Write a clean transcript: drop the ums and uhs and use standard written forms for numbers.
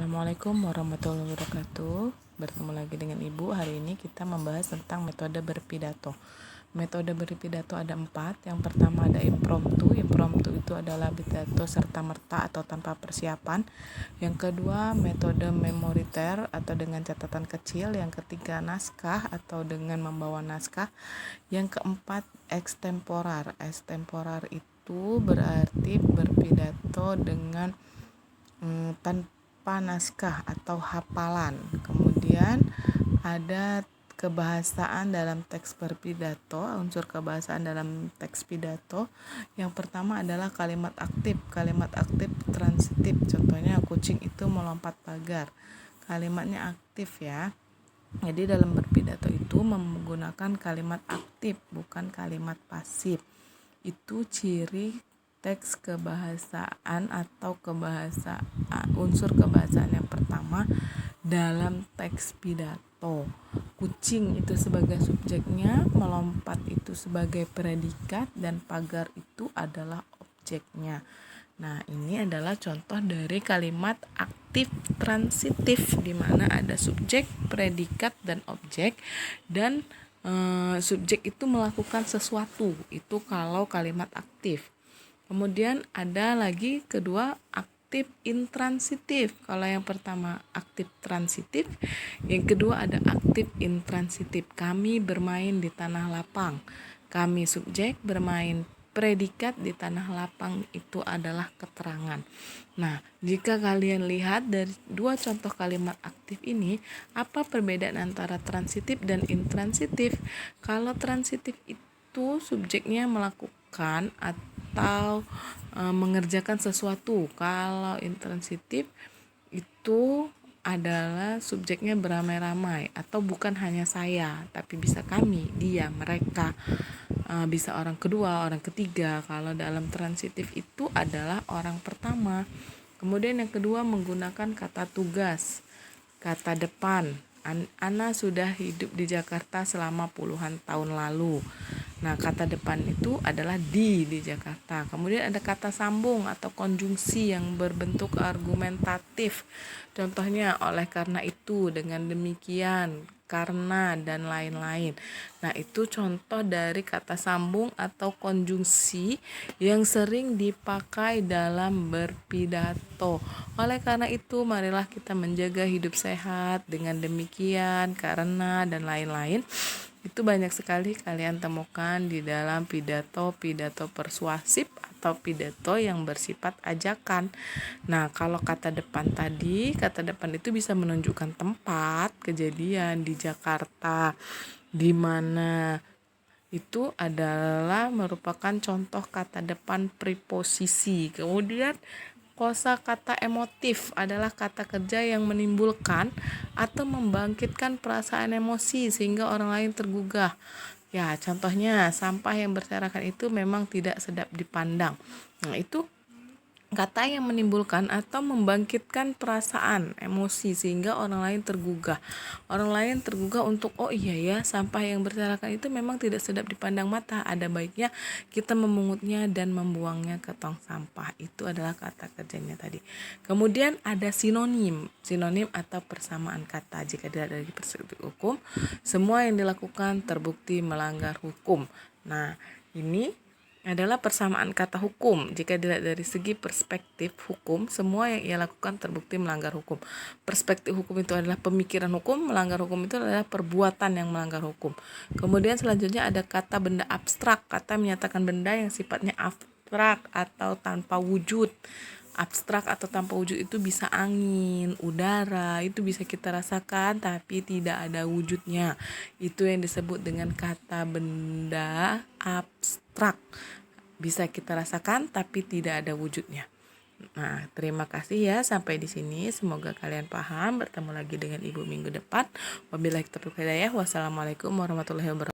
Assalamualaikum warahmatullahi wabarakatuh. Bertemu lagi dengan Ibu. Hari ini kita membahas tentang metode berpidato. Metode berpidato ada 4. Yang pertama ada impromptu. Impromptu itu adalah pidato serta-merta atau tanpa persiapan. Yang kedua metode memoriter atau dengan catatan kecil. Yang ketiga naskah atau dengan membawa naskah. Yang keempat ekstemporar. Ekstemporar itu berarti berpidato dengan tanpa naskah atau hafalan. Kemudian ada kebahasaan dalam teks berpidato, unsur kebahasaan dalam teks pidato. Yang pertama adalah kalimat aktif. Kalimat aktif transitif. Contohnya kucing itu melompat pagar. Kalimatnya aktif ya. Jadi dalam berpidato itu menggunakan kalimat aktif, bukan kalimat pasif. Itu ciri teks kebahasaan atau unsur kebahasaan yang pertama dalam teks pidato. Kucing itu sebagai subjeknya, melompat itu sebagai predikat, dan pagar itu adalah objeknya. Nah, ini adalah contoh dari kalimat aktif transitif di mana ada subjek, predikat, dan objek, dan subjek itu melakukan sesuatu. Itu kalau kalimat aktif. Kemudian ada lagi kedua aktif intransitif. Kalau yang pertama aktif transitif, yang kedua ada aktif intransitif. Kami bermain di tanah lapang. Kami subjek bermain, predikat di tanah lapang itu adalah keterangan. Nah, jika kalian lihat dari dua contoh kalimat aktif ini, apa perbedaan antara transitif dan intransitif? Kalau transitif itu subjeknya melakukan atau mengerjakan sesuatu. Kalau intransitif itu adalah subjeknya beramai-ramai atau bukan hanya saya, tapi bisa kami, dia, mereka, bisa orang kedua, orang ketiga. Kalau dalam transitif itu adalah orang pertama. Kemudian yang kedua menggunakan kata tugas, kata depan. Ana sudah hidup di Jakarta selama puluhan tahun lalu. Nah, kata depan itu adalah di Jakarta. Kemudian ada kata sambung atau konjungsi yang berbentuk argumentatif. Contohnya oleh karena itu, dengan demikian, karena, dan lain-lain. Nah, itu contoh dari kata sambung atau konjungsi yang sering dipakai dalam berpidato. Oleh karena itu, marilah kita menjaga hidup sehat. Dengan demikian, karena, dan lain-lain. Itu banyak sekali kalian temukan di dalam pidato persuasif atau pidato yang bersifat ajakan. Nah, kalau kata depan tadi, kata depan itu bisa menunjukkan tempat kejadian di Jakarta, di mana itu adalah merupakan contoh kata depan preposisi. Kemudian kosakata emotif adalah kata kerja yang menimbulkan atau membangkitkan perasaan emosi sehingga orang lain tergugah. Ya, contohnya sampah yang berserakan itu memang tidak sedap dipandang. Nah, itu kata yang menimbulkan atau membangkitkan perasaan emosi sehingga orang lain tergugah. Orang lain tergugah untuk, oh iya ya, sampah yang berserakan itu memang tidak sedap dipandang mata. Ada baiknya kita memungutnya dan membuangnya ke tong sampah. Itu adalah kata kerjanya tadi. Kemudian ada sinonim. Sinonim atau persamaan kata. Jika dilihat dari perspektif hukum, semua yang dilakukan terbukti melanggar hukum. Nah, ini adalah persamaan kata hukum. Jika dilihat dari segi perspektif hukum, semua yang ia lakukan terbukti melanggar hukum. Perspektif hukum itu adalah pemikiran hukum, melanggar hukum itu adalah perbuatan yang melanggar hukum. Kemudian selanjutnya ada kata benda abstrak. Kata menyatakan benda yang sifatnya abstrak atau tanpa wujud. Abstrak atau tanpa wujud itu bisa angin, udara, itu bisa kita rasakan tapi tidak ada wujudnya. Itu yang disebut dengan kata benda abstrak. Bisa kita rasakan tapi tidak ada wujudnya. Nah, terima kasih ya, sampai di sini. Semoga kalian paham. Bertemu lagi dengan Ibu minggu depan. Wabillahi taufiq wal hidayah. Wassalamualaikum warahmatullahi wabarakatuh.